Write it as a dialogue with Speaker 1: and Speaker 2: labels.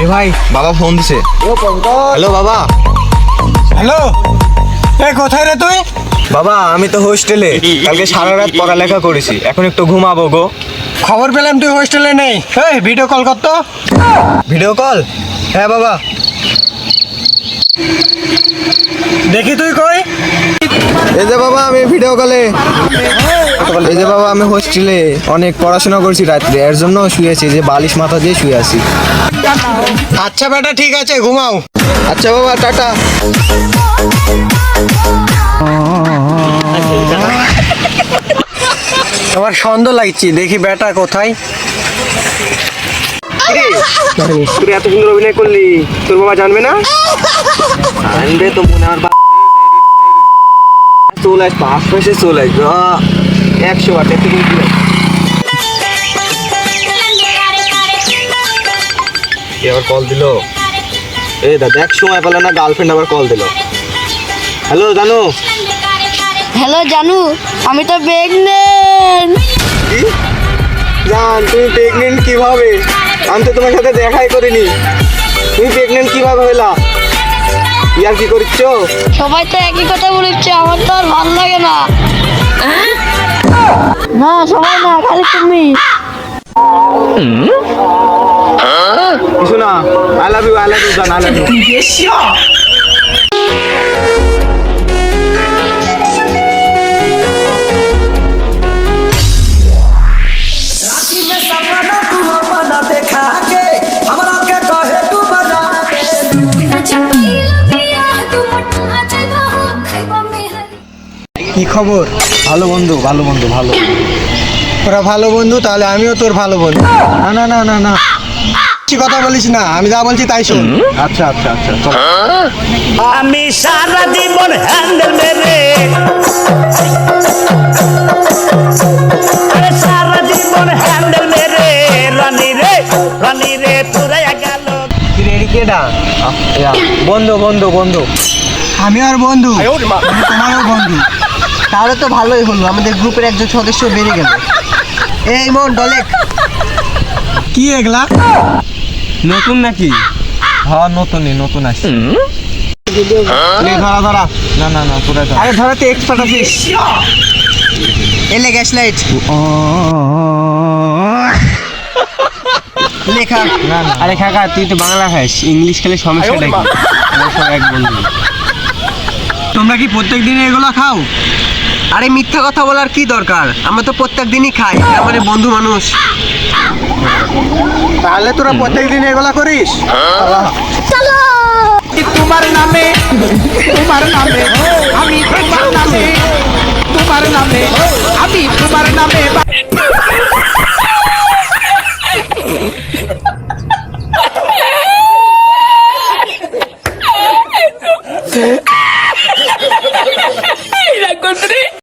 Speaker 1: এ ভাই বাবা ফোন দিছে। হ্যালো বাবা।
Speaker 2: হ্যালো, কোথায় রে তুই?
Speaker 1: বাবা আমি তো হোস্টেলে, কালকে সারা রাত পড়ালেখা করেছি, এখন একটু ঘুমাবো গো।
Speaker 2: খবর পেলাম তুই হোস্টেলে নেই। এই ভিডিও কল কর তো।
Speaker 1: Video call? হ্যাঁ বাবা।
Speaker 2: দেখি তুই কই?
Speaker 1: এই যে বাবা আমি ভিডিও কলে। এই যে বাবা আমি হোস্টেলে অনেক পড়াশোনা করছি রাত্রে, এর জন্য শুয়েছি, যে বালিশ মাথা দিয়ে শুয়ে আছি।
Speaker 2: আচ্ছা বেটা ঠিক আছে, ঘুমাও।
Speaker 1: আচ্ছা বাবা টাটা।
Speaker 2: আমার সন্দেহ লাগছে, দেখি বেটা কোথায়।
Speaker 1: তুই এত সুন্দর অভিনয় করলি, তোর বাবা জানবে না? জানবে তো মনে আমার চলে আসবে, আশপাশে চলে আসবে 100 একটু আবার কল দিল। এই দাদা এক সময় পেল না, গার্লফ্রেন্ড আবার কল দিল। হ্যালো জানু।
Speaker 3: হ্যালো জানু, আমি তো প্রেগনেন্ট।
Speaker 1: কি জান, তুমি প্রেগনেন্ট কিভাবে? আমি তো তোমার সাথে দেখাই করিনি, তুমি প্রেগনেন্ট কিভাবে হইলা? ইয়ার কি করছো?
Speaker 3: সবাই তো একই কথা বলেছে, আমার তো আর ভালো লাগে না। না সবাই না, খালি তুমি।
Speaker 1: কিছু না, আই লাভ ইউ জান, আই লাভ ইউ।
Speaker 2: কি খবর?
Speaker 1: ভালো বন্ধু, ভালো বন্ধু, ভালো।
Speaker 2: তোরা ভালো বন্ধু, তাহলে আমিও তোর ভালো বন্ধু।
Speaker 1: না না না না না,
Speaker 2: বেশি কথা বলিস না, আমি যা বলছি তাই শোন।
Speaker 1: আচ্ছা আচ্ছা আচ্ছা চল।
Speaker 4: আমি সারা জীবন হ্যান্ডেল মেরে, আরে সারা জীবন হ্যান্ডেল মেরে, রানী রে তুরাইয়া গেল।
Speaker 1: বন্ধু বন্ধু বন্ধু।
Speaker 2: আমি আর বন্ধু, তোমারও বন্ধু। তাহলে তো ভালোই হলো, আমাদের গ্রুপের একজন সদস্য বেড়ে গেল। এই মন ডলেক, কি এগুলা
Speaker 1: নতুন নাকি? হ্যাঁ নতুনই, নতুন আসছে।
Speaker 2: ধরা ধরা।
Speaker 1: না না না তোরা যা।
Speaker 2: আরে ধরাতে এক্সপার্ট আছিস। এলে গ্যাস লাইট লেখা।
Speaker 1: না না,
Speaker 2: আরে কাকা তুই তো বাংলা খাস, ইংলিশ খেলে সমস্যাটা কি? আমরা সব এক বন্ধু। তোমরা কি প্রত্যেক দিন এগুলো খাও? আরে মিথ্যা কথা বলার কি দরকার, আমরা তো প্রত্যেক দিনই খাই, মানে বন্ধু মানুষ। তাহলে তোরা প্রত্যেক দিন এগুলা করিস?
Speaker 4: তোমার নামে আমি তোমার নামে আমি তোমার নামে